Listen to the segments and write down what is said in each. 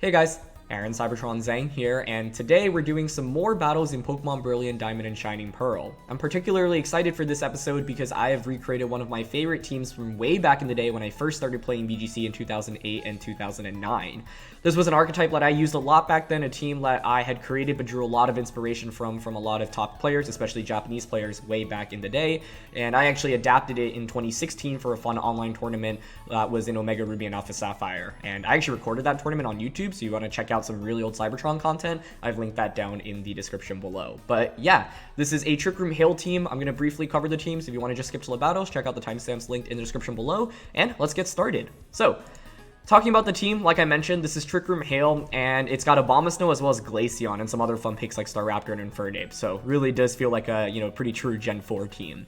Hey guys, Aaron Cybertron Zhang here, and today we're doing some more battles in Pokemon Brilliant Diamond and Shining Pearl. I'm particularly excited for this episode because I have recreated one of my favorite teams from way back in the day when I first started playing VGC in 2008 and 2009. This was an archetype that I used a lot back then, a team that I had created but drew a lot of inspiration from a lot of top players, especially Japanese players way back in the day, and I actually adapted it in 2016 for a fun online tournament that was in Omega Ruby and Alpha Sapphire, and I actually recorded that tournament on YouTube, so you want to check out some really old Cybertron content, I've linked that down in the description below. But yeah, this is a Trick Room Hail team. I'm going to briefly cover the teams. If you want to just skip to the battles, check out the timestamps linked in the description below, and let's get started. So, talking about the team, like I mentioned, this is Trick Room Hail, and it's got Abomasnow as well as Glaceon and some other fun picks like Staraptor and Infernape, so really does feel like a, pretty true Gen 4 team.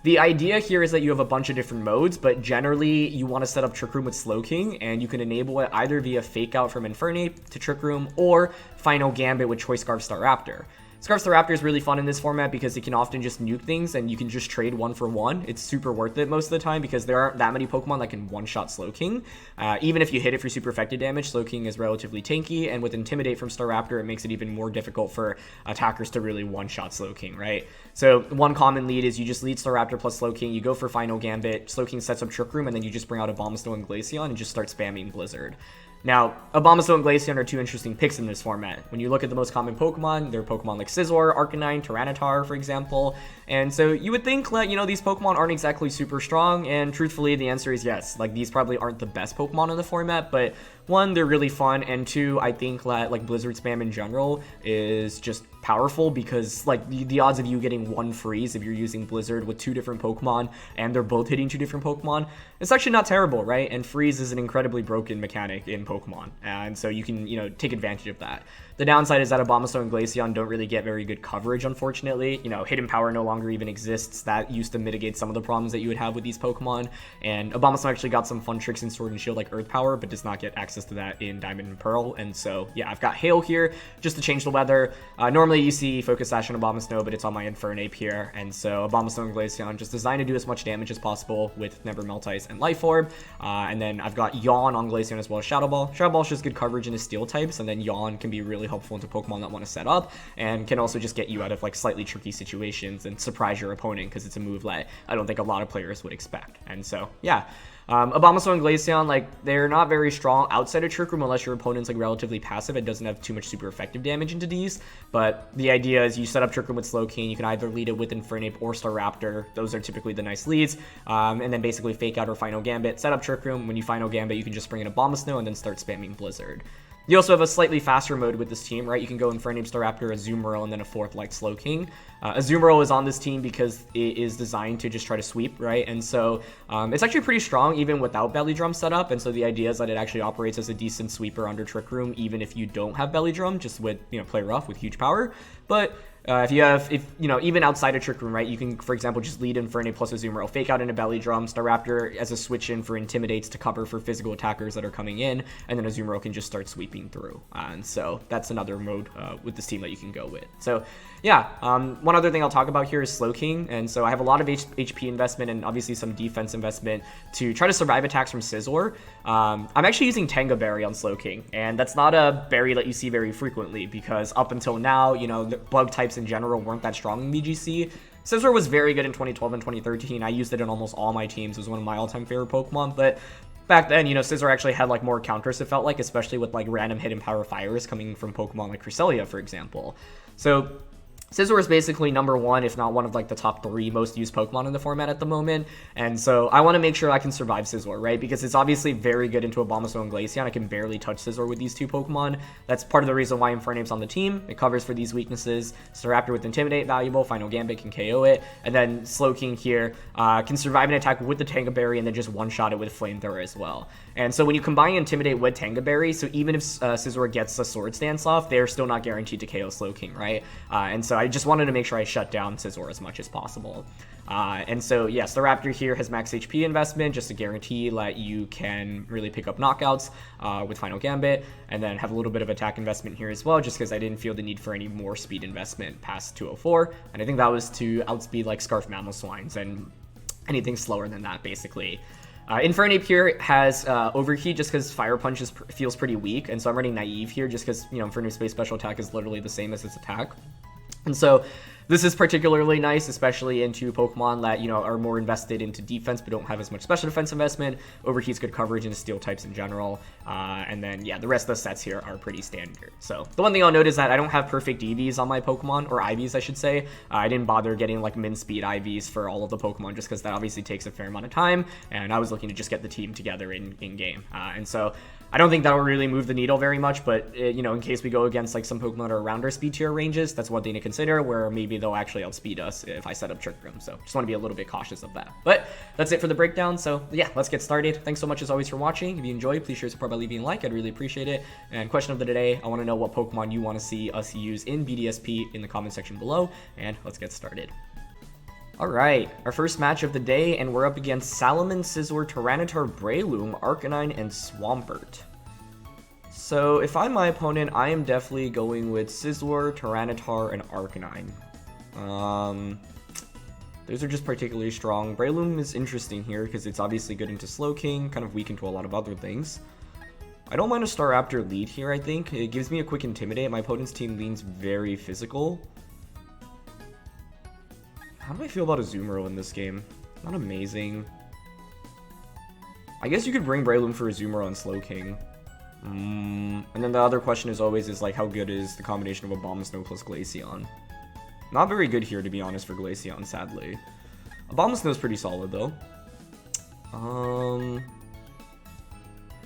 The idea here is that you have a bunch of different modes, but generally you want to set up Trick Room with Slowking, and you can enable it either via Fake Out from Infernape to Trick Room, or Final Gambit with Choice Scarf Staraptor. Scarf Staraptor is really fun in this format because it can often just nuke things and you can just trade one for one. It's super worth it most of the time because there aren't that many Pokemon that can one-shot Slowking. Even if you hit it for super effective damage, Slowking is relatively tanky, and with Intimidate from Staraptor, it makes it even more difficult for attackers to really one-shot Slowking, right? So one common lead is you just lead Staraptor plus Slowking, you go for Final Gambit, Slowking sets up Trick Room, and then you just bring out Abomasnow and Glaceon and just start spamming Blizzard. Now, Abomasnow and Glaceon are two interesting picks in this format. When you look at the most common Pokemon, they're Pokemon like Scizor, Arcanine, Tyranitar, for example. And so you would think that, these Pokemon aren't exactly super strong, and truthfully, the answer is yes. Like, these probably aren't the best Pokemon in the format, but one, they're really fun, and two, I think that, Blizzard spam in general is just powerful because, the odds of you getting one freeze if you're using Blizzard with two different Pokemon and they're both hitting two different Pokemon, it's actually not terrible, right? And freeze is an incredibly broken mechanic in Pokemon, and so you can, take advantage of that. The downside is that Abomasnow and Glaceon don't really get very good coverage, unfortunately. Hidden Power no longer even exists. That used to mitigate some of the problems that you would have with these Pokemon, and Abomasnow actually got some fun tricks in Sword and Shield like Earth Power, but does not get access to that in Diamond and Pearl, and so, yeah, I've got Hail here just to change the weather. Normally you see Focus Sash on Abomasnow, but it's on my Infernape here, and so Abomasnow and Glaceon just designed to do as much damage as possible with Never Melt Ice and Life Orb, and then I've got Yawn on Glaceon as well as Shadow Ball. Shadow Ball is just good coverage in his Steel types, and then Yawn can be really helpful into Pokemon that want to set up, and can also just get you out of slightly tricky situations and surprise your opponent because it's a move that I don't think a lot of players would expect. And so, yeah. Abomasnow and Glaceon, they're not very strong outside of Trick Room unless your opponent's relatively passive and doesn't have too much super effective damage into these, but the idea is you set up Trick Room with Slowking, you can either lead it with Infernape or Staraptor, those are typically the nice leads, and then basically Fake Out or Final Gambit, set up Trick Room. When you Final Gambit, you can just bring in Abomasnow and then start spamming Blizzard. You also have a slightly faster mode with this team, right? You can go Infernape, Staraptor, Azumarill, and then a fourth like Slowking. Azumarill is on this team because it is designed to just try to sweep, right? And so it's actually pretty strong even without Belly Drum set up, and so the idea is that it actually operates as a decent sweeper under Trick Room even if you don't have Belly Drum, just with, play rough with huge power. But even outside of Trick Room, right, you can, for example, just lead Infernape plus Azumarill, Fake Out into Belly Drum, Staraptor as a switch in for Intimidates to cover for physical attackers that are coming in, and then Azumarill can just start sweeping through. And so that's another mode with this team that you can go with. So, yeah, one other thing I'll talk about here is Slowking, and so I have a lot of HP investment and obviously some defense investment to try to survive attacks from Scizor. I'm actually using Tanga Berry on Slowking, and that's not a berry that you see very frequently because up until now, the bug types in general weren't that strong in VGC. Scizor was very good in 2012 and 2013. I used it in almost all my teams. It was one of my all-time favorite Pokemon, but back then, Scizor actually had more counters, it felt like, especially with random hidden power fires coming from Pokemon like Cresselia, for example. So Scizor is basically number one, if not one of the top 3 most used Pokemon in the format at the moment, and so I want to make sure I can survive Scizor, right? Because it's obviously very good into Abomasnow and Glaceon. I can barely touch Scizor with these two Pokemon. That's part of the reason why Infernape's on the team. It covers for these weaknesses. Staraptor with Intimidate, valuable. Final Gambit can KO it, and then Slowking here can survive an attack with the Tanga Berry and then just one-shot it with Flamethrower as well. And so when you combine Intimidate with Tanga Berry, so even if Scizor gets a Sword Stance off, they're still not guaranteed to KO Slowking, right? And so I just wanted to make sure I shut down Scizor as much as possible. And so, yes, the Raptor here has max HP investment just to guarantee that you can really pick up knockouts with Final Gambit, and then have a little bit of attack investment here as well, just because I didn't feel the need for any more speed investment past 204, and I think that was to outspeed Scarf Mamoswines and anything slower than that, basically. Infernape here has Overheat just because Fire Punch feels pretty weak, and so I'm running Naive here just because, you know, Infernape's base special attack is literally the same as its attack. And so this is particularly nice, especially into Pokemon that, you know, are more invested into defense but don't have as much special defense investment. Overheat's good coverage into steel types in general. And then, yeah, the rest of the sets here are pretty standard. So the one thing I'll note is that I don't have perfect EVs on my Pokemon, or IVs, I should say. I didn't bother getting, like, min speed IVs for all of the Pokemon just because that obviously takes a fair amount of time, and I was looking to just get the team together in-game. And so I don't think that'll really move the needle very much, but, you know, in case we go against, like, some Pokemon that are around our speed tier ranges, that's one thing to consider, where maybe they'll actually outspeed us if I set up Trick Room. So just want to be a little bit cautious of that. But that's it for the breakdown. So yeah, let's get started. Thanks so much as always for watching. If you enjoyed, please share support by leaving a like. I'd really appreciate it. And question of the day, I want to know what Pokemon you want to see us use in BDSP in the comment section below. And let's get started. Alright, our first match of the day, and we're up against Salamence, Scizor, Tyranitar, Breloom, Arcanine, and Swampert. So if I'm my opponent, I am definitely going with Scizor, Tyranitar, and Arcanine. Those are just particularly strong. Breloom is interesting here because it's obviously good into Slowking, kind of weak into a lot of other things. I don't mind a Staraptor lead here, I think. It gives me a quick Intimidate. My opponent's team leans very physical. How do I feel about Azumarill in this game? Not amazing. I guess you could bring Breloom for Azumarill and Slowking. And then the other question is always like, how good is the combination of Abomasnow plus Glaceon? Not very good here, to be honest, for Glaceon, sadly. Abomasnow is pretty solid, though.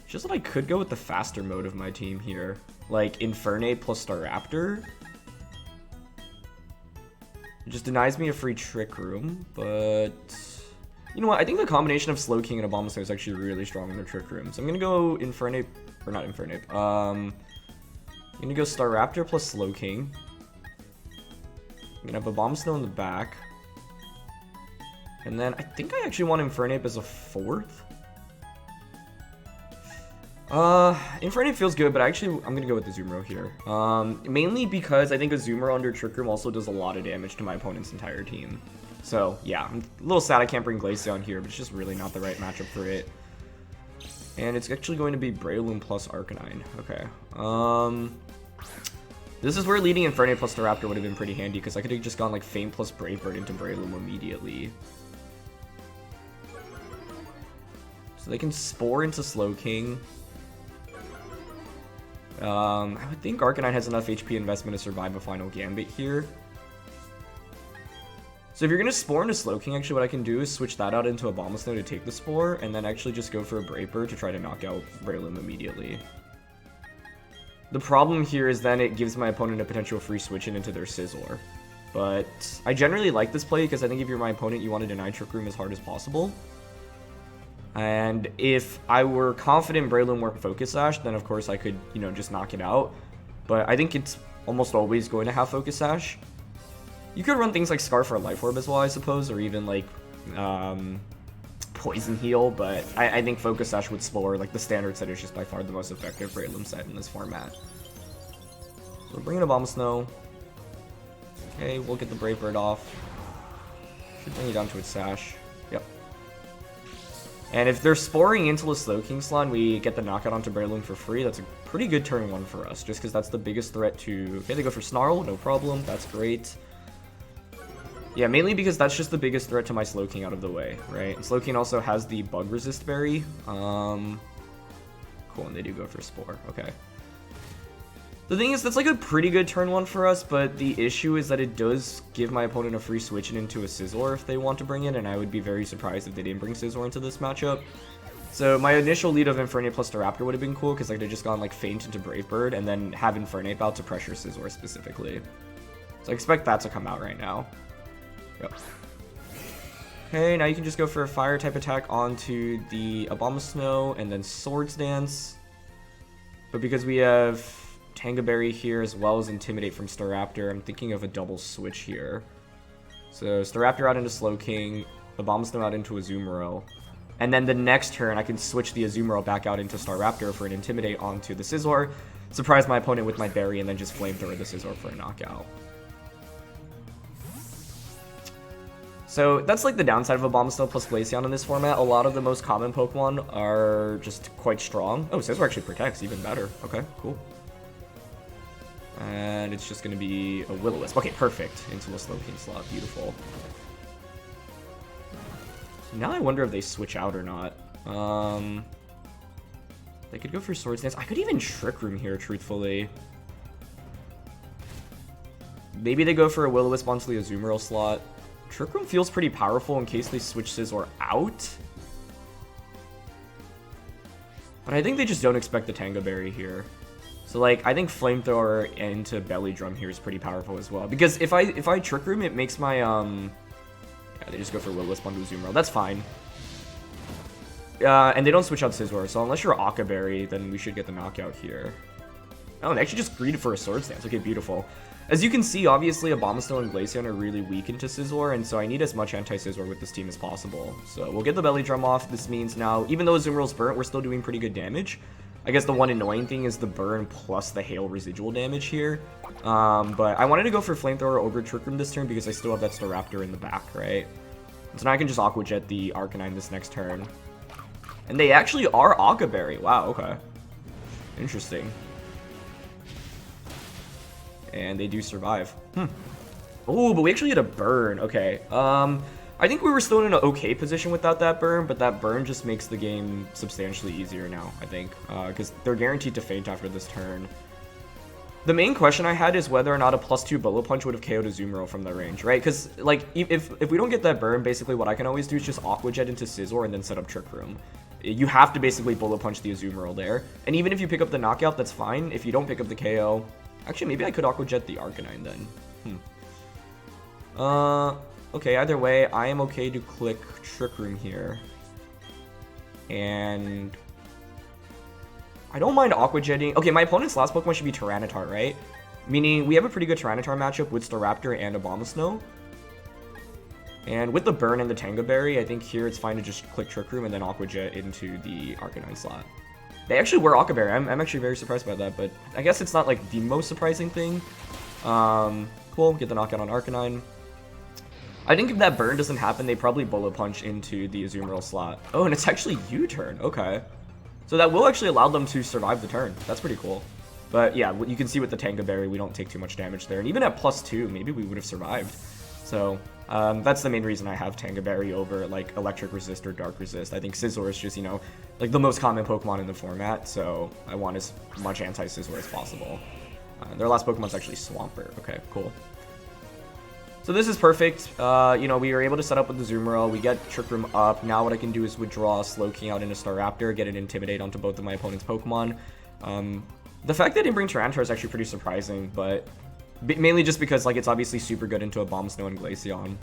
Just that I could go with the faster mode of my team here. Like, Infernape plus Staraptor. It just denies me a free Trick Room, but you know what? I think the combination of Slowking and Abomasnow is actually really strong in the Trick Room. So I'm gonna go Infernape, or not Infernape. I'm gonna go Staraptor plus Slowking. I'm gonna have Abomasnow in the back. And then I think I actually want Infernape as a fourth. Infernape feels good, but actually I'm gonna go with the Azumarill here. Mainly because I think Azumarill under Trick Room also does a lot of damage to my opponent's entire team. So yeah, I'm a little sad I can't bring Glaceon here, but it's just really not the right matchup for it. And it's actually going to be Breloom plus Arcanine. Okay. This is where leading Infernape plus Staraptor would have been pretty handy, because I could have just gone like Feint plus Brave Bird into Breloom immediately. So they can Spore into Slowking. I would think Arcanine has enough HP investment to survive a final Gambit here. So if you're going to Spore into Slowking, actually what I can do is switch that out into Abomasnow to take the Spore, and then actually just go for a Brave Bird to try to knock out Breloom immediately. The problem here is then it gives my opponent a potential free switch in into their Scizor. But I generally like this play because I think if you're my opponent, you want to deny Trick Room as hard as possible. And if I were confident Breloom weren't Focus Sash, then of course I could, you know, just knock it out. But I think it's almost always going to have Focus Sash. You could run things like Scarf or Life Orb as well, I suppose, or even like Poison Heal, but I think Focus Sash would Spore, like the standard set is just by far the most effective Breloom set in this format. So we're bringing Abomasnow. Okay, we'll get the Brave Bird off. Should bring it down to its Sash. Yep. And if they're Sporing into the Slowking slot, we get the knockout onto Breloom for free. That's a pretty good turn one for us, just because that's the biggest threat to... Okay, they go for Snarl, no problem. That's great. Yeah, mainly because that's just the biggest threat to my Slowking out of the way, right? And Slowking also has the Bug Resist Berry. Cool, and they do go for Spore. Okay. The thing is, that's like a pretty good turn one for us, but the issue is that it does give my opponent a free switch into a Scizor if they want to bring it, and I would be very surprised if they didn't bring Scizor into this matchup. So my initial lead of Infernape plus Staraptor would have been cool, because I could have just gone like Feint into Brave Bird, and then have Infernape out to pressure Scizor specifically. So I expect that to come out right now. Yep. Okay, now you can just go for a Fire type attack onto the Abomasnow, and then Swords Dance. But because we have Tanga Berry here as well as Intimidate from Staraptor, I'm thinking of a double switch here. So Staraptor out into Slowking, Abomasnow out into Azumarill. And then the next turn, I can switch the Azumarill back out into Staraptor for an Intimidate onto the Scizor, surprise my opponent with my Berry, and then just Flamethrower the Scizor for a knockout. So that's like the downside of Abomasnow plus Glaceon in this format. A lot of the most common Pokemon are just quite strong. Oh, Scizor actually protects, even better. Okay, cool. And it's just going to be a Will-O-Wisp. Okay, perfect. Into the Slowking slot. Beautiful. So now I wonder if they switch out or not. They could go for Swords Dance. I could even Trick Room here, truthfully. Maybe they go for a Will-O-Wisp onto the Azumarill slot. Trick Room feels pretty powerful in case they switch Scizor out. But I think they just don't expect the Tanga Berry here. So, like, I think Flamethrower into Belly Drum here is pretty powerful as well. Because if I Trick Room, it makes my, yeah, they just go for Will-O-Wisp onto Azumarill. That's fine. And they don't switch out Scizor, so unless you're Aqua Berry, then we should get the knockout here. Oh, they actually just greeted for a Swords Dance. Okay, beautiful. As you can see, obviously, Abomasnow and Glaceon are really weak into Scizor, and so I need as much anti-Scizor with this team as possible. So we'll get the Belly Drum off. This means now, even though Azumarill's burnt, we're still doing pretty good damage. I guess the one annoying thing is the burn plus the hail residual damage here. But I wanted to go for Flamethrower over Trick Room this turn because I still have that Staraptor in the back, right? So now I can just Aqua Jet the Arcanine this next turn. And they actually are Aqua Berry. Wow, okay. Interesting. And they do survive. Oh, but we actually had a burn. Okay. I think we were still in an okay position without that burn, but that burn just makes the game substantially easier now, I think. Because they're guaranteed to faint after this turn. The main question I had is whether or not a +2 Bullet Punch would have KO'd Azumarill from the range, right? Because, like, if we don't get that burn, basically what I can always do is just Aqua Jet into Scizor and then set up Trick Room. You have to basically Bullet Punch the Azumarill there. And even if you pick up the knockout, that's fine. If you don't pick up the KO... Actually, maybe I could Aqua Jet the Arcanine then. Okay, either way, I am okay to click Trick Room here. And... I don't mind Aqua Jetting... Okay, my opponent's last Pokemon should be Tyranitar, right? Meaning, we have a pretty good Tyranitar matchup with Staraptor and Abomasnow. And with the burn and the Tanga Berry, I think here it's fine to just click Trick Room and then Aqua Jet into the Arcanine slot. They actually were Aqua Berry. I'm actually very surprised by that, but I guess it's not like the most surprising thing. Cool, get the knockout on Arcanine. I think if that burn doesn't happen, they probably Bullet Punch into the Azumarill slot. Oh, and it's actually U-turn. Okay. So that will actually allow them to survive the turn. That's pretty cool. But yeah, you can see with the Tanga Berry, we don't take too much damage there. And even at +2, maybe we would have survived. So that's the main reason I have Tanga Berry over like Electric Resist or Dark Resist. I think Scizor is just, you know, like the most common Pokemon in the format, so I want as much anti-Scizor as possible. Their last Pokemon's actually Swampert. Okay, cool. So this is perfect. You know, we were able to set up with the Azumarill. We get Trick Room up. Now what I can do is withdraw Slowking out into Staraptor, get an Intimidate onto both of my opponent's Pokemon. The fact that I didn't bring Tyranitar is actually pretty surprising, but mainly just because like it's obviously super good into Abomasnow and Glaceon.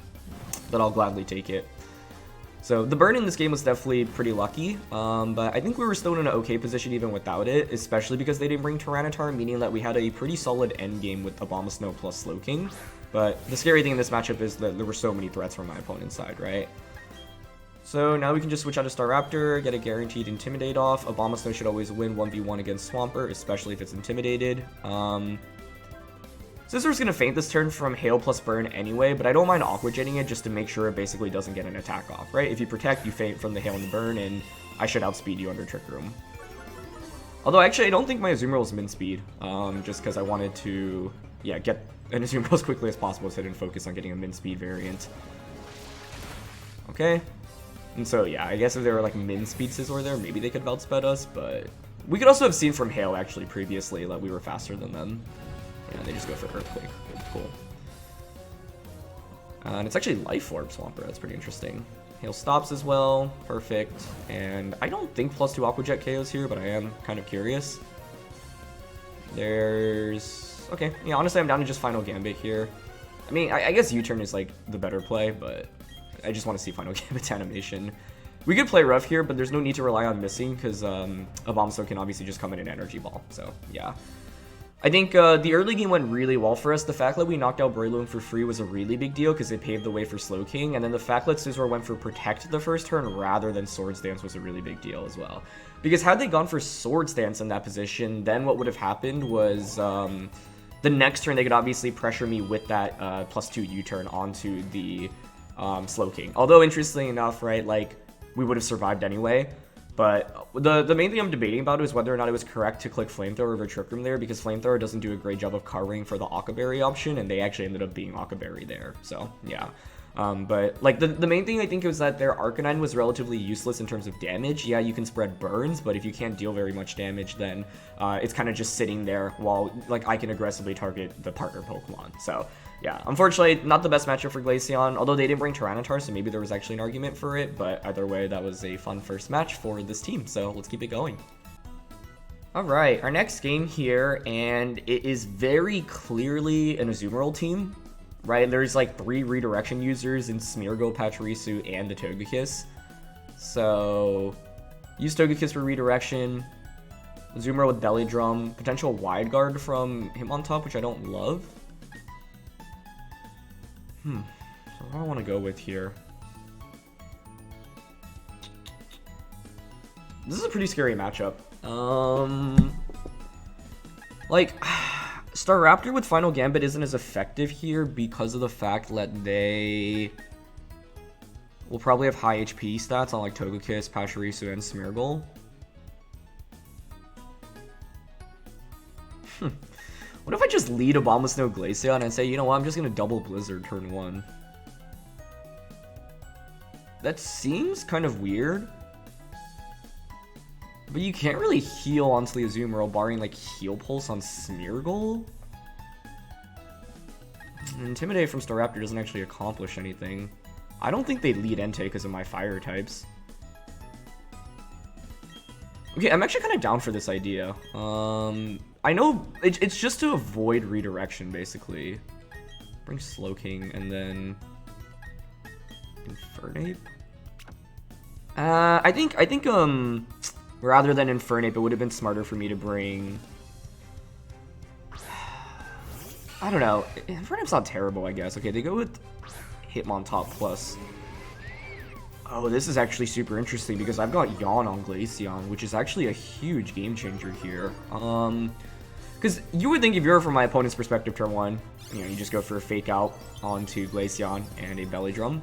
But I'll gladly take it. So the burn in this game was definitely pretty lucky, but I think we were still in an okay position even without it, especially because they didn't bring Tyranitar, meaning that we had a pretty solid end game with Abomasnow plus Slowking. But the scary thing in this matchup is that there were so many threats from my opponent's side, right? So now we can just switch out to Staraptor, get a guaranteed Intimidate off. Abomasnow should always win 1v1 against Swampert, especially if it's intimidated. Scizor's going to faint this turn from Hail plus Burn anyway, but I don't mind Aqua Jetting it just to make sure it basically doesn't get an attack off, right? If you protect, you faint from the Hail and the Burn, and I should outspeed you under Trick Room. Although, actually, I don't think my Azumarill is min speed, just because I wanted to, yeah, get an Azumarill as quickly as possible so I didn't focus on getting a min speed variant. Okay. And so, yeah, I guess if there were, like, min speed Scizor there, maybe they could outsped us, but we could also have seen from Hail, actually, previously, that we were faster than them. Yeah, they just go for Earthquake. Cool. And it's actually Life Orb Swampert. That's pretty interesting. Hail stops as well. Perfect. And I don't think +2 Aqua Jet KOs here, but I am kind of curious. There's... Okay. Yeah, honestly, I'm down to just Final Gambit here. I mean, I guess U-turn is, like, the better play, but I just want to see Final Gambit's animation. We could play rough here, but there's no need to rely on missing, because Abomasnow can obviously just come in an Energy Ball. So, yeah. I think the early game went really well for us. The fact that we knocked out Breloom for free was a really big deal because it paved the way for Slowking. And then the fact that Scizor went for Protect the first turn rather than Swords Dance was a really big deal as well. Because had they gone for Swords Dance in that position, then what would have happened was the next turn they could obviously pressure me with that +2 U-turn onto the Slowking. Although, interestingly enough, right, like, we would have survived anyway. But the main thing I'm debating about is whether or not it was correct to click Flamethrower over Trick Room there, because Flamethrower doesn't do a great job of covering for the Occaberry option, and they actually ended up being Occaberry there. So, yeah. But, like, the main thing I think was that their Arcanine was relatively useless in terms of damage. Yeah, you can spread burns, but if you can't deal very much damage, then it's kind of just sitting there while, like, I can aggressively target the partner Pokemon. So, yeah, unfortunately, not the best matchup for Glaceon, although they didn't bring Tyranitar, so maybe there was actually an argument for it, but either way, that was a fun first match for this team, so let's keep it going. Alright, our next game here, and it is very clearly an Azumarill team. Right, there's like 3 redirection users in Smeargle, Pachirisu, and the Togekiss. So, use Togekiss for redirection. Azumarill with Belly Drum. Potential Wide Guard from Hitmontop, which I don't love. So what do I want to go with here? This is a pretty scary matchup. Like... Staraptor with Final Gambit isn't as effective here because of the fact that they will probably have high HP stats on like Togekiss, Pachirisu, and Smeargle. What if I just lead Abomasnow Glaceon and say, you know what, I'm just going to double Blizzard turn 1? That seems kind of weird. But you can't really heal onto the Azumarill, barring like Heal Pulse on Smeargle. Intimidate from Staraptor doesn't actually accomplish anything. I don't think they lead Entei because of my fire types. Okay, I'm actually kind of down for this idea. I know it's just to avoid redirection, basically. Bring Slowking and then Infernape. I think rather than Infernape, it would have been smarter for me to bring... I don't know. Infernape's not terrible, I guess. Okay, they go with Hitmontop plus. Oh, this is actually super interesting because I've got Yawn on Glaceon, which is actually a huge game changer here. Because you would think if you're from my opponent's perspective turn 1, you know, you just go for a Fake Out onto Glaceon and a Belly Drum.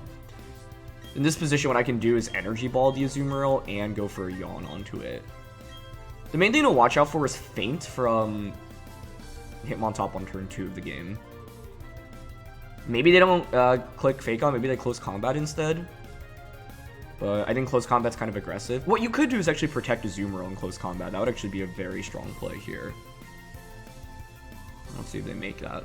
In this position, what I can do is Energy Ball the Azumarill and go for a Yawn onto it. The main thing to watch out for is Feint from Hitmontop on turn 2 of the game. Maybe they don't click Fake Out, maybe they Close Combat instead. But I think Close Combat's kind of aggressive. What you could do is actually protect Azumarill in Close Combat. That would actually be a very strong play here. Let's see if they make that.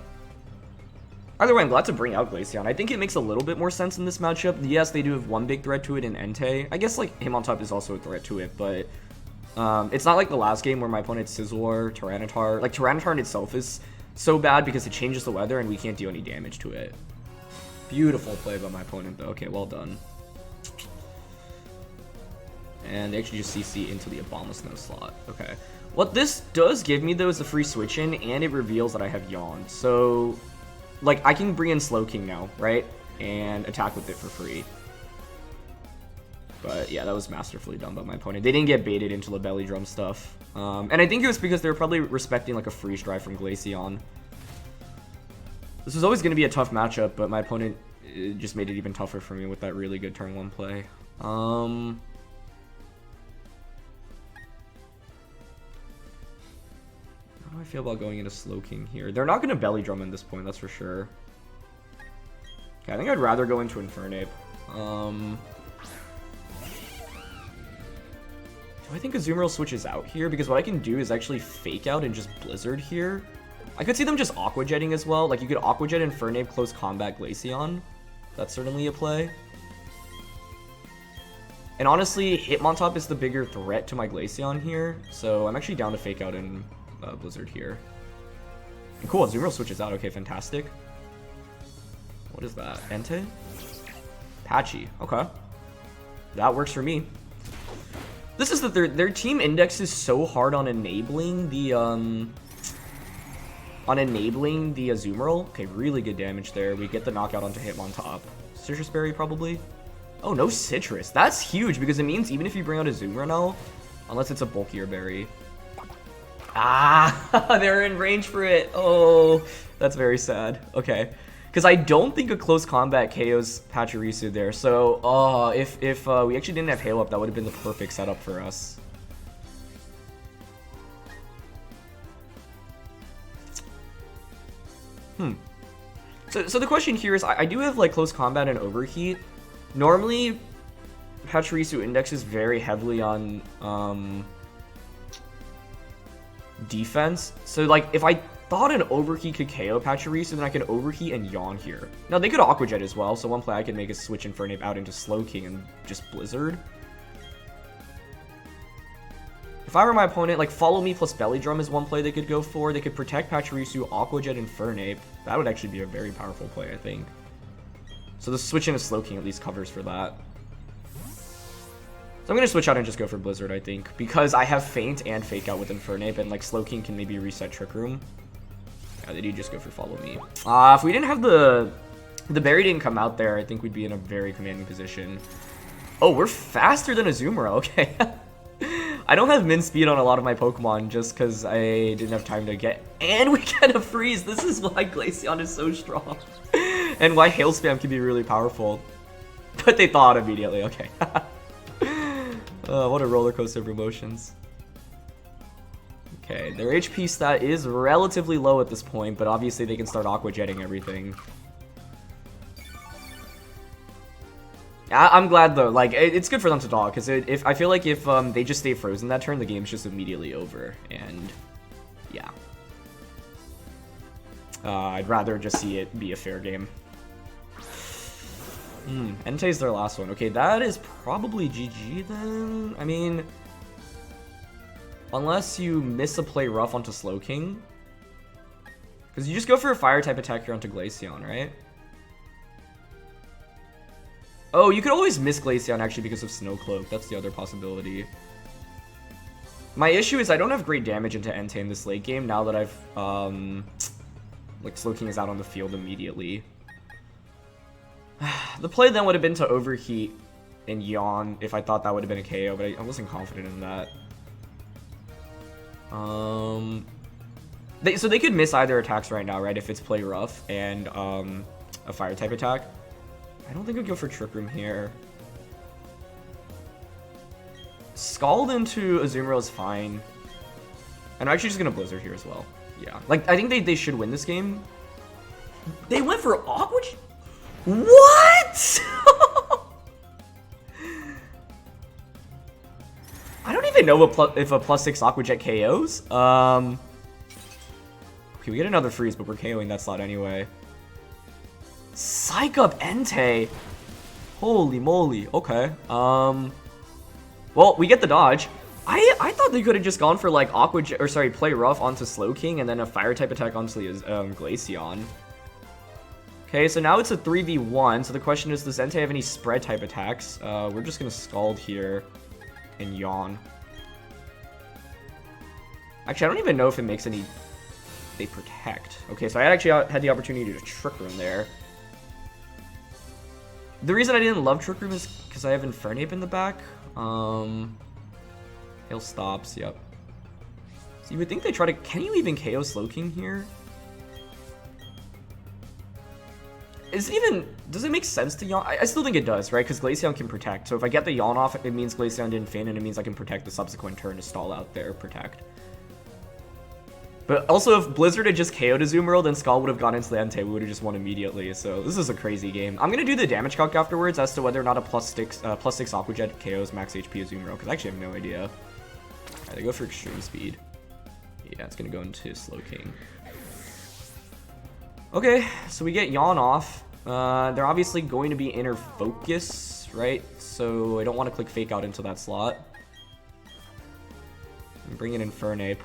Either way, I'm glad to bring out Glaceon. I think it makes a little bit more sense in this matchup. Yes, they do have one big threat to it in Entei. I guess, like, Hitmontop is also a threat to it, but it's not like the last game where my opponent Scizor, Tyranitar. Like, Tyranitar in itself is so bad because it changes the weather and we can't do any damage to it. Beautiful play by my opponent, though. Okay, well done. And they actually just CC into the Abomasnow slot. Okay. What this does give me, though, is a free switch in, and it reveals that I have Yawn. So... like, I can bring in Slowking now, right? And attack with it for free. But, yeah, that was masterfully done by my opponent. They didn't get baited into the Belly Drum stuff. And I think it was because they were probably respecting, like, a Freeze Drive from Glaceon. This was always going to be a tough matchup, but my opponent just made it even tougher for me with that really good turn 1 play. How do I feel about going into Slowking here? They're not going to Belly Drum at this point, that's for sure. Okay, I think I'd rather go into Infernape. Do I think Azumarill switches out here? Because what I can do is actually Fake Out and just Blizzard here. I could see them just Aqua Jetting as well. Like, you could Aqua Jet Infernape, Close Combat Glaceon. That's certainly a play. And honestly, Hitmontop is the bigger threat to my Glaceon here. So I'm actually down to Fake Out and Blizzard here. And cool, Azumarill switches out. Okay, fantastic. What is that? Entei? Patchy. Okay. That works for me. This is that their team index is so hard on enabling the Azumarill. Okay, really good damage there. We get the knockout onto Hitmontop. Citrus Berry probably. Oh, no Citrus. That's huge because it means even if you bring out a Azumarill, unless it's a bulkier berry. Ah, they're in range for it. Oh, that's very sad. Okay. Because I don't think a close combat KOs Pachirisu there. So, if we actually didn't have Hail Up, that would have been the perfect setup for us. So the question here is, I do have like close combat and overheat. Normally, Pachirisu indexes very heavily on defense. So like, if I thought an overheat could KO Pachirisu, then I can overheat and yawn here. Now they could Aqua Jet as well, so one play I could make is switch Infernape out into Slowking and just Blizzard. If I were my opponent, like Follow Me plus Belly Drum is one play they could go for. They could protect Pachirisu, Aqua Jet, Infernape. That would actually be a very powerful play, I think. So the switch into Slowking at least covers for that. So I'm going to switch out and just go for Blizzard, I think. Because I have Feint and Fake Out with Infernape, and like Slowking can maybe reset Trick Room. Yeah, they do just go for Follow Me. If we didn't have the berry didn't come out there, I think we'd be in a very commanding position. Oh, we're faster than Azumarill, okay. I don't have min speed on a lot of my Pokemon just because I didn't have time to get... And we get a freeze! This is why Glaceon is so strong. And why Hail Spam can be really powerful. But they thought immediately, okay. What a roller coaster of emotions. Okay, their HP stat is relatively low at this point, but obviously they can start Aqua Jetting everything. I'm glad though, like, it's good for them to dog, because I feel like if they just stay frozen that turn, the game's just immediately over, and yeah. I'd rather just see it be a fair game. Entei's their last one. Okay, that is probably GG then? I mean, unless you miss a play rough onto Slowking. Because you just go for a fire type attack here onto Glaceon, right? Oh, you could always miss Glaceon actually because of Snow Cloak. That's the other possibility. My issue is I don't have great damage into Entei in this late game now that I've, like, Slowking is out on the field immediately. The play then would have been to overheat and yawn if I thought that would have been a KO, but I wasn't confident in that. So they could miss either attacks right now, right? If it's play rough and a fire type attack. I don't think I'd go for Trick Room here. Scald into Azumarill is fine. And I'm actually just gonna Blizzard here as well. Yeah, like I think they should win this game. They went for Aqua. What? I don't even know if a +6 Aqua Jet KOs. Okay, we get another freeze, but we're KOing that slot anyway. Psych up Entei. Holy moly. Okay. Well, we get the dodge. I thought they could have just gone for like Aqua Jet, or sorry, play rough onto Slowking and then a fire type attack onto Glaceon. Okay, so now it's a 3v1. So the question is, does Entei have any spread type attacks? We're just gonna Scald here and yawn. Actually, I don't even know if it makes any... They protect. Okay, so I actually had the opportunity to Trick Room there. The reason I didn't love Trick Room is because I have Infernape in the back. Hail stops, yep. So you would think they try to... Can you even KO Slowking here? Is it even... Does it make sense to yawn? I still think it does, right? Because Glaceon can protect. So if I get the yawn off, it means Glaceon didn't feint, and it means I can protect the subsequent turn to stall out there, protect. But also, if Blizzard had just KO'd Azumarill, then Scald would have gone into the Entei. We would have just won immediately. So this is a crazy game. I'm going to do the damage calc afterwards as to whether or not a +6 Aqua Jet KOs max HP Azumarill, because I actually have no idea. Alright, they go for extreme speed. Yeah, it's going to go into Slowking. Okay, so we get Yawn off. They're obviously going to be Inner Focus, right? So I don't want to click Fake Out into that slot. And bring in Infernape.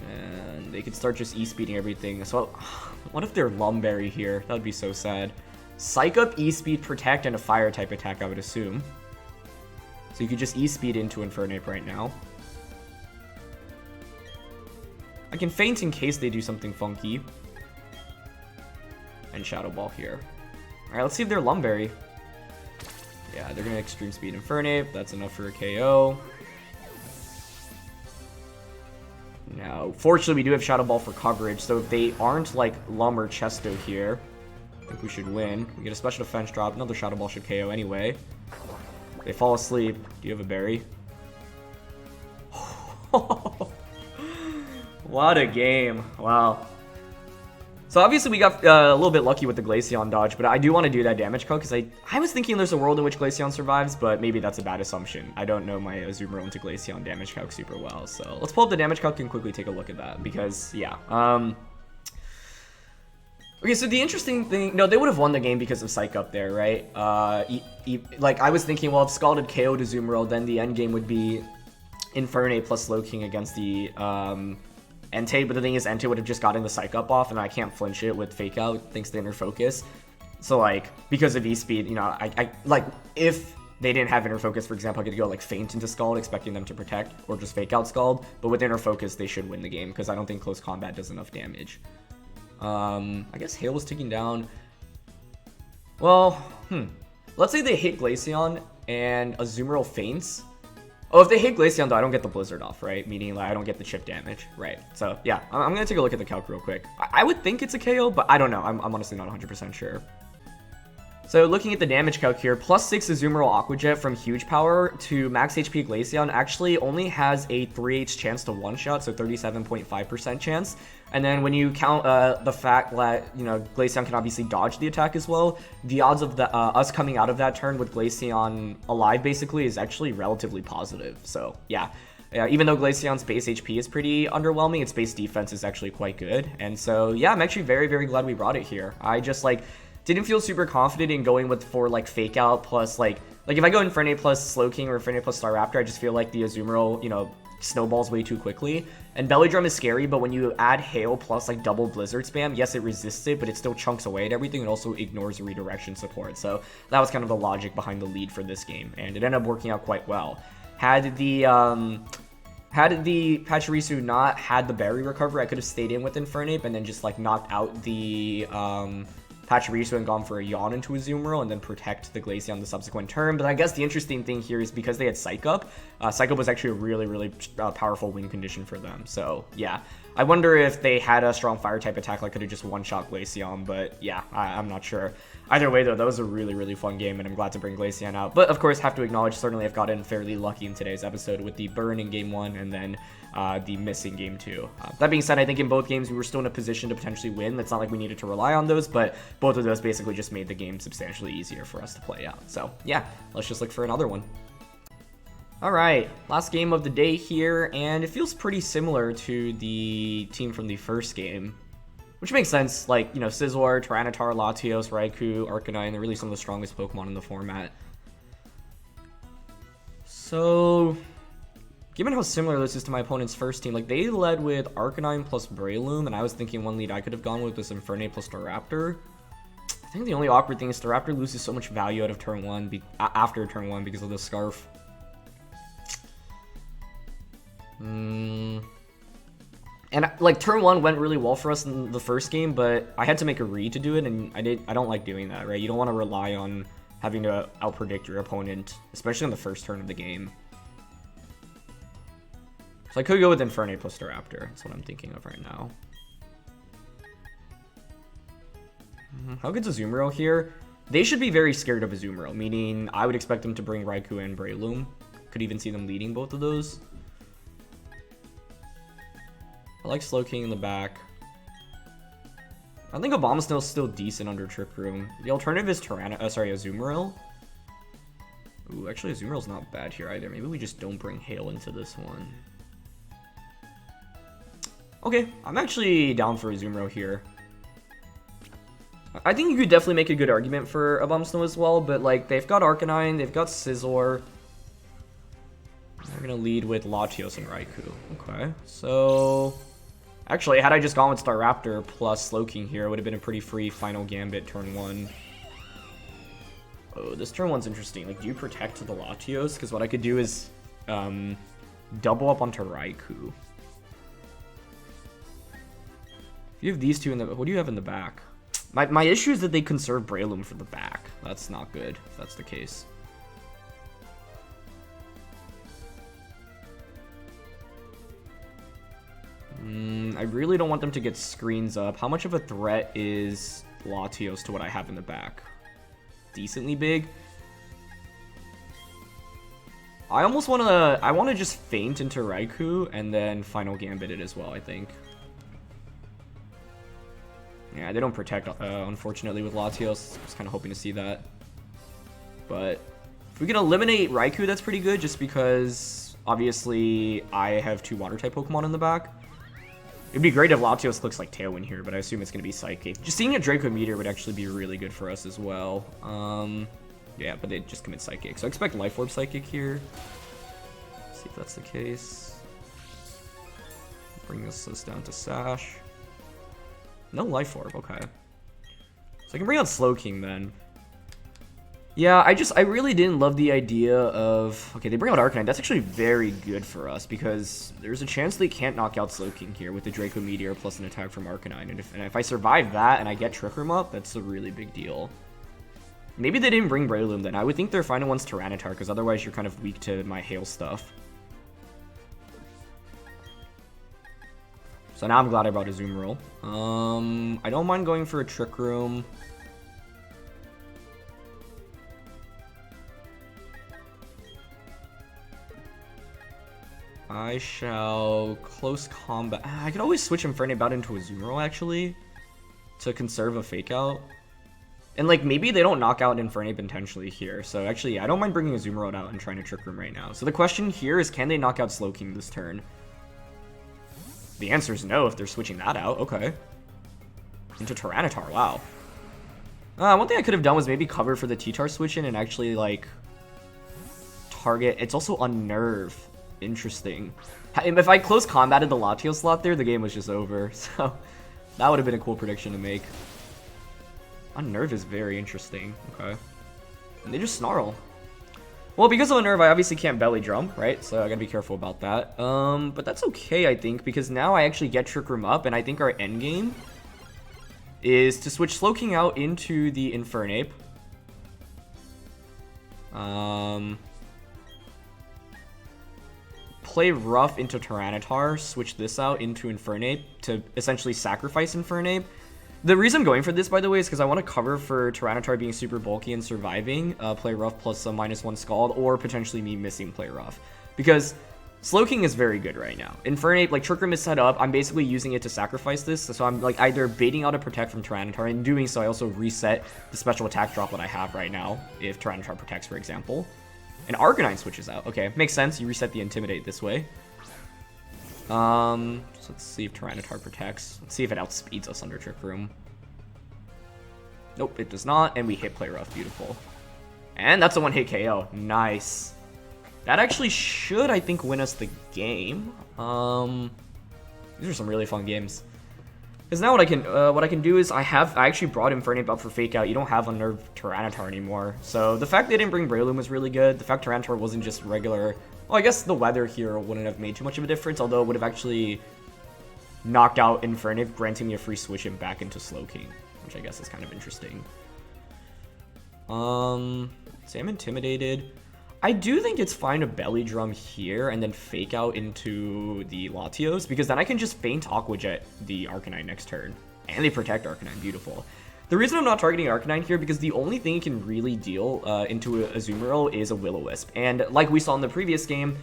And they could start just E-speeding everything. So what if they're Lumberry here? That would be so sad. Psych up, E-speed, protect, and a fire type attack, I would assume. So you could just E-speed into Infernape right now. I can feint in case they do something funky. And Shadow Ball here. Alright, let's see if they're Lumberry. Yeah, they're going to extreme speed Infernape. That's enough for a KO. Now, fortunately, we do have Shadow Ball for coverage, so if they aren't like Lum or Chesto here, I think we should win. We get a special defense drop. Another Shadow Ball should KO anyway. They fall asleep. Do you have a berry? What a game. Wow. So obviously we got a little bit lucky with the Glaceon dodge, but I do want to do that damage calc because I was thinking there's a world in which Glaceon survives, but maybe that's a bad assumption. I don't know my Azumarill into Glaceon damage calc super well, so let's pull up the damage calc and quickly take a look at that because, yeah. Okay, so the interesting thing, no, they would have won the game because of Psych Up there, right? Like, I was thinking, well, if Scald had KO'd Azumarill, then the end game would be Infernape plus Slowking against the Entei, but the thing is, Entei would have just gotten the Psych Up off, and I can't flinch it with Fake Out thanks to Inner Focus. So, like, because of E-Speed, you know, I like, if they didn't have Inner Focus, for example, I could go, like, Feint into Scald, expecting them to protect, or just Fake Out Scald, but with Inner Focus, they should win the game, because I don't think Close Combat does enough damage. I guess Hail was ticking down. Well, let's say they hit Glaceon, and Azumarill feints. Oh, if they hit Glaceon, though, I don't get the Blizzard off, right? Meaning, like, I don't get the chip damage, right? So, yeah, I'm gonna take a look at the calc real quick. I would think it's a KO, but I don't know. I'm honestly not 100% sure. So, looking at the damage calc here, plus 6 Azumarill Aqua Jet from Huge Power to max HP Glaceon actually only has a 3H chance to one-shot, so 37.5% chance. And then when you count the fact that, you know, Glaceon can obviously dodge the attack as well, the odds of us coming out of that turn with Glaceon alive, basically, is actually relatively positive. So, yeah. Even though Glaceon's base HP is pretty underwhelming, its base defense is actually quite good. And so, yeah, I'm actually very, very glad we brought it here. I just, like, didn't feel super confident in going with like Fake Out plus like if I go Infernape plus Slowking or Infernape plus Staraptor, I just feel like the Azumarill, you know, snowballs way too quickly. And Belly Drum is scary, but when you add Hail plus like double Blizzard spam, yes, it resists it, but it still chunks away at everything and also ignores redirection support. So that was kind of the logic behind the lead for this game, and it ended up working out quite well. Had the Pachirisu not had the berry recovery, I could have stayed in with Infernape and then just like knocked out the Pachirisu and gone for a Yawn into Azumarill and then protect the Glaceon the subsequent turn. But I guess the interesting thing here is because they had Psych Up, Psych Up was actually a really, really powerful win condition for them. So, yeah. I wonder if they had a strong Fire-type attack, like could have just one-shot Glaceon, but yeah, I'm not sure. Either way, though, that was a really, really fun game, and I'm glad to bring Glaceon out. But, of course, have to acknowledge, certainly I've gotten fairly lucky in today's episode with the burn in Game 1 and then the miss in Game 2. That being said, I think in both games we were still in a position to potentially win. It's not like we needed to rely on those, but both of those basically just made the game substantially easier for us to play out. So, yeah, let's just look for another one. Alright, last game of the day here, and it feels pretty similar to the team from the first game. Which makes sense, like, you know, Scizor, Tyranitar, Latios, Raikou, Arcanine, they're really some of the strongest Pokemon in the format. So, given how similar this is to my opponent's first team, like, they led with Arcanine plus Breloom, and I was thinking one lead I could have gone with was Infernape plus Staraptor. I think the only awkward thing is Staraptor loses so much value out of turn 1, after turn 1 because of the Scarf. And like turn 1 went really well for us in the first game, but I had to make a read to do it, and I don't like doing that, right? You don't want to rely on having to outpredict your opponent, especially on the first turn of the game. So I could go with Infernape plus Staraptor. That's what I'm thinking of right now. How good's Azumarill here? They should be very scared of Azumarill, meaning I would expect them to bring Raikou and Breloom. Could even see them leading both of those. I like Slowking in the back. I think Abomasnow is still decent under Trick Room. The alternative is Azumarill. Ooh, actually Azumarill's not bad here either. Maybe we just don't bring Hail into this one. Okay, I'm actually down for Azumarill here. I think you could definitely make a good argument for Abomasnow as well, but like they've got Arcanine, they've got Scizor. They're gonna lead with Latios and Raikou. Okay, so actually, had I just gone with Staraptor plus Slowking here, it would have been a pretty free final Gambit turn 1. Oh, this turn 1's interesting. Like, do you protect the Latios? Because what I could do is double up onto Raikou. If you have these two in the, what do you have in the back? My issue is that they conserve Breloom for the back. That's not good if that's the case. I really don't want them to get screens up. How much of a threat is Latios to what I have in the back? Decently big. I almost want to just feint into Raikou and then Final Gambit it as well, I think. Yeah, they don't protect, unfortunately, with Latios. I was kind of hoping to see that. But if we can eliminate Raikou, that's pretty good, just because, obviously, I have 2 Water-type Pokemon in the back. It'd be great if Latios looks like Tailwind here, but I assume it's going to be Psychic. Just seeing a Draco Meteor would actually be really good for us as well. Yeah, but they just commit Psychic. So I expect Life Orb Psychic here. Let's see if that's the case. Bring this down to Sash. No Life Orb, okay. So I can bring out Slowking then. Yeah, I really didn't love the idea of... Okay, they bring out Arcanine. That's actually very good for us because there's a chance they can't knock out Slowking here with the Draco Meteor plus an attack from Arcanine. And if I survive that and I get Trick Room up, that's a really big deal. Maybe they didn't bring Breloom then. I would think their final one's Tyranitar because otherwise you're kind of weak to my Hail stuff. So now I'm glad I brought Azumarill. I don't mind going for a Trick Room. I shall close combat. I could always switch Infernape out into Azumarill actually to conserve a Fake Out. And like maybe they don't knock out Infernape intentionally here. So actually, I don't mind bringing Azumarill out and trying to Trick Room right now. So the question here is, can they knock out Slowking this turn? The answer is no if they're switching that out. Okay. Into Tyranitar. Wow. One thing I could have done was maybe cover for the T-Tar switch in and actually like target. It's also Unnerve. Interesting. If I close combated the Latios slot there, the game was just over. So that would have been a cool prediction to make. Unnerve is very interesting. Okay. And they just Snarl. Well, because of Unnerve, I obviously can't Belly Drum, right? So I gotta be careful about that. But that's okay, I think, because now I actually get Trick Room up, and I think our endgame is to switch Slowking out into the Infernape. Play Rough into Tyranitar, switch this out into Infernape to essentially sacrifice Infernape. The reason I'm going for this, by the way, is because I want to cover for Tyranitar being super bulky and surviving, Play Rough plus a -1 Scald, or potentially me missing Play Rough. Because Slowking is very good right now. Infernape, like, Trick Room is set up, I'm basically using it to sacrifice this, so I'm, like, either baiting out a Protect from Tyranitar, and in doing so, I also reset the special attack drop that I have right now, if Tyranitar protects, for example. And Arcanine switches out. Okay, makes sense, you reset the Intimidate this way. So let's see if Tyranitar protects. Let's see if it outspeeds us under Trick Room. Nope, it does not, and we hit Play Rough. Beautiful. And that's a one-hit KO. Nice. That actually should, I think, win us the game. These are some really fun games. Because now what I can do is I actually brought Infernape up for Fake Out. You don't have Unnerved Tyranitar anymore. So the fact they didn't bring Breloom was really good. The fact Tyranitar wasn't just regular. Well, I guess the weather here wouldn't have made too much of a difference, although it would have actually knocked out Infernape, granting me a free switch him back into Slowking, which I guess is kind of interesting. Say I'm intimidated. I do think it's fine to Belly Drum here and then Fake Out into the Latios, because then I can just feint Aqua Jet the Arcanine next turn. And they protect Arcanine. Beautiful. The reason I'm not targeting Arcanine here, because the only thing it can really deal into a Azumarill is a Will-O-Wisp. And like we saw in the previous game,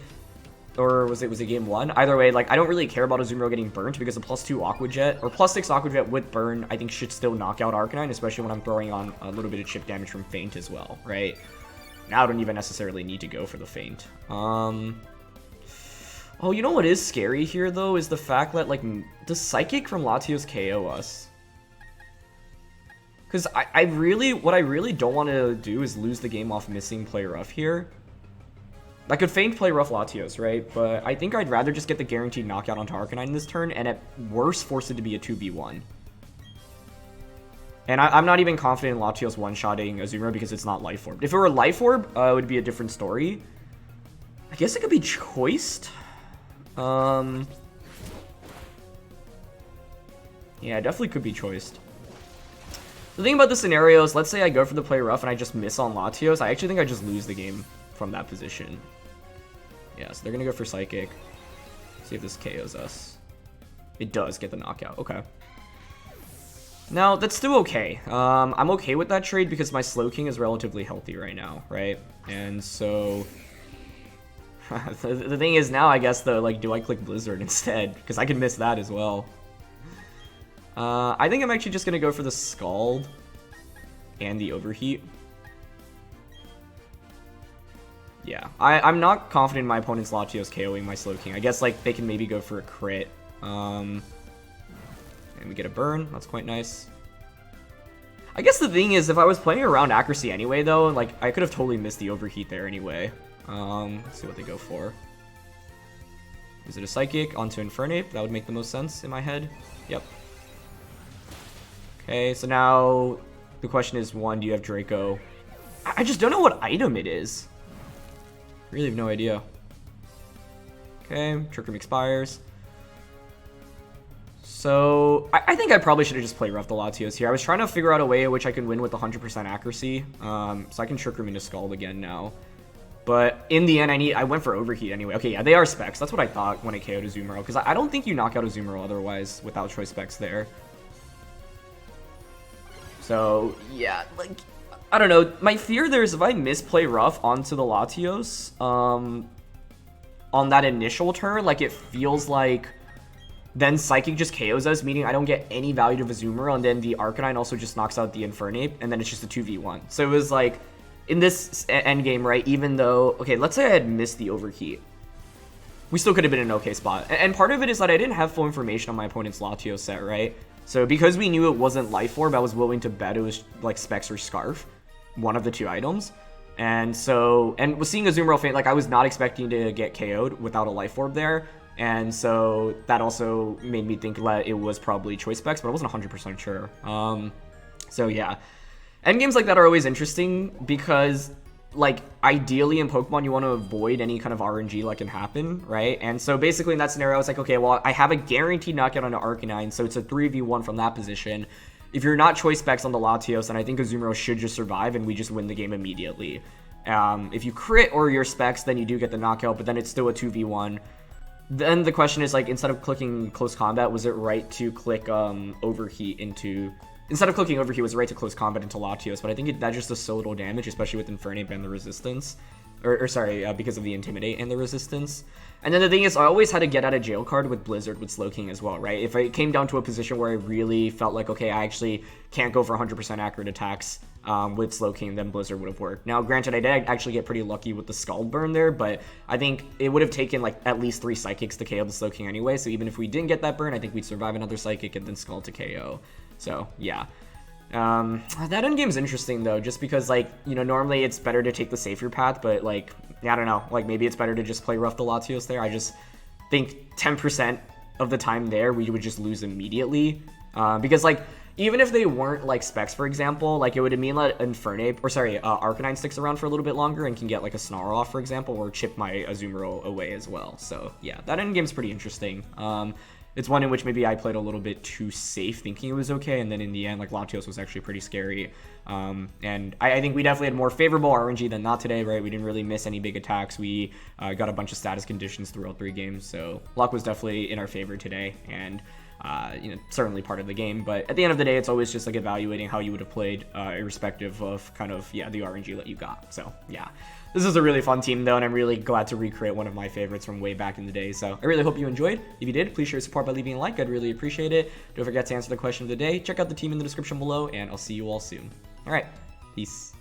or was it game 1? Either way, like, I don't really care about Azumarill getting burnt, because a +2 Aqua Jet, or +6 Aqua Jet with burn, I think should still knock out Arcanine, especially when I'm throwing on a little bit of chip damage from Feint as well, right? Now I don't even necessarily need to go for the Feint. Oh, you know what is scary here, though, is the fact that, like, does Psychic from Latios KO us? Because what I really don't want to do is lose the game off missing Play Rough here. I could feint Play Rough Latios, right? But I think I'd rather just get the guaranteed knockout onto Arcanine this turn, and at worst, force it to be a 2v1. And I'm not even confident in Latios one-shotting Azumarill because it's not Life Orb. If it were Life Orb, it would be a different story. I guess it could be Choiced. Yeah, it definitely could be Choiced. The thing about this scenario is, let's say I go for the Play Rough and I just miss on Latios. I actually think I just lose the game from that position. Yeah, so they're going to go for Psychic. See if this KOs us. It does get the knockout. Okay. Now, that's still okay. I'm okay with that trade because my Slowking is relatively healthy right now, right? And so... the thing is now, I guess, though, like, do I click Blizzard instead? Because I can miss that as well. I think I'm actually just going to go for the Scald and the Overheat. Yeah, I'm not confident in my opponent's Latios KOing my Slowking. I guess, like, they can maybe go for a crit. And we get a burn. That's quite nice. I guess the thing is, if I was playing around accuracy anyway, though, like, I could have totally missed the Overheat there anyway. Let's see what they go for. Is it a Psychic onto Infernape? That would make the most sense in my head. Yep. Okay, so now the question is, one, do you have Draco? I just don't know what item it is. Really have no idea. Okay, Trick Room expires. So, I think I probably should have just played Rough the Latios here. I was trying to figure out a way in which I can win with 100% accuracy. So I can Trick Room into Scald again now. But in the end, I went for Overheat anyway. Okay, yeah, they are specs. That's what I thought when I KO'd Azumarill. Because I don't think you knock out Azumarill otherwise without choice specs there. So, yeah, like, I don't know. My fear there is if I misplay Rough onto the Latios, on that initial turn, like, it feels like then Psychic just KOs us, meaning I don't get any value to Azumarill, and then the Arcanine also just knocks out the Infernape, and then it's just a 2v1. So it was like, in this endgame, right, even though, okay, let's say I had missed the Overheat. We still could have been in an okay spot. And part of it is that I didn't have full information on my opponent's Latios set, right? So because we knew it wasn't Life Orb, I was willing to bet it was like Specs or Scarf, one of the two items. And so, and seeing Azumarill faint, like I was not expecting to get KO'd without a Life Orb there. And so that also made me think that it was probably choice specs, but I wasn't 100% sure. So yeah. Endgames like that are always interesting because, like, ideally in Pokemon, you want to avoid any kind of RNG that can happen, right? And so basically in that scenario, I was like, okay, well, I have a guaranteed knockout on the Arcanine, so it's a 3v1 from that position. If you're not choice specs on the Latios, then I think Azumarill should just survive and we just win the game immediately. If you crit or your specs, then you do get the knockout, but then it's still a 2v1. Then the question is, like, instead of clicking Close Combat, was it right to click Overheat into... Instead of clicking Overheat, was it right to Close Combat into Latios? But I think that just does so little damage, especially with Infernape and the Resistance. Because of the Intimidate and the Resistance. And then the thing is, I always had to get out of jail card with Blizzard with Slowking as well, right? If it came down to a position where I really felt like, okay, I actually can't go for 100% accurate attacks with Slowking, then Blizzard would have worked. Now, granted, I did actually get pretty lucky with the Scald burn there, but I think it would have taken like at least 3 Psychics to KO the Slowking anyway, so even if we didn't get that burn, I think we'd survive another Psychic and then Scald to KO. So, yeah. That endgame's interesting though, just because, like, you know, normally it's better to take the safer path, but, like, I don't know, like, maybe it's better to just play Rough the Latios there. I just think 10% of the time there, we would just lose immediately, because, like, even if they weren't, like, specs, for example, like, it would mean that Arcanine sticks around for a little bit longer and can get, like, a Snarl off, for example, or chip my Azumarill away as well. So, yeah, that endgame's pretty interesting. It's one in which maybe I played a little bit too safe, thinking it was okay, and then in the end, like, Latios was actually pretty scary. And I think we definitely had more favorable RNG than not today, right? We didn't really miss any big attacks. We got a bunch of status conditions throughout 3 games, so luck was definitely in our favor today, and you know, certainly part of the game. But at the end of the day, it's always just like evaluating how you would have played, irrespective of kind of, yeah, the RNG that you got. So yeah. This is a really fun team, though, and I'm really glad to recreate one of my favorites from way back in the day. So I really hope you enjoyed. If you did, please show your support by leaving a like. I'd really appreciate it. Don't forget to answer the question of the day. Check out the team in the description below, and I'll see you all soon. All right, peace.